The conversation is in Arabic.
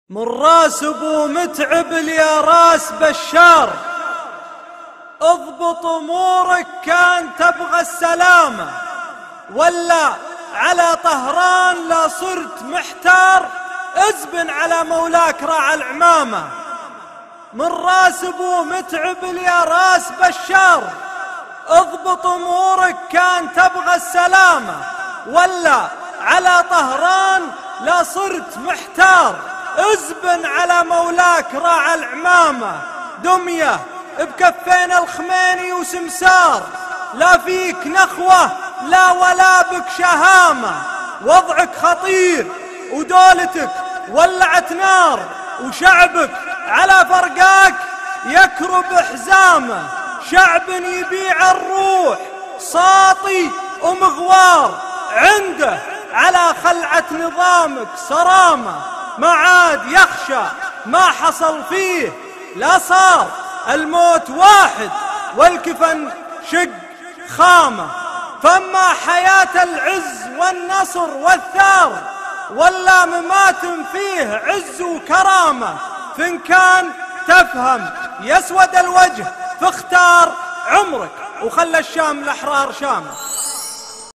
من راس ابو متعب يا راس بشار، اضبط امورك كان تبغى السلامة، ولا على طهران لا صرت محتار، ازبن على مولاك راعى العمامة. من راس ابو متعب يا راس بشار، اضبط امورك كان تبغى السلامة، ولا على طهران لا صرت محتار، ازبن على مولاك راعى العمامة. دمية بكفين الخميني وسمسار، لا فيك نخوة لا ولا بك شهامة، وضعك خطير ودولتك ولعت نار، وشعبك على فرقاك يكرب حزامه. شعب يبيع الروح ساطي ومغوار، عنده على خلعة نظامك صرامة، ما عاد يخشى ما حصل فيه، لا صار الموت واحد والكفن شق خامة. فما حياة العز والنصر والثار، ولا ممات فيه عز وكرامة. فإن كان تفهم يسود الوجه فاختار عمرك، وخلى الشام الأحرار شامة.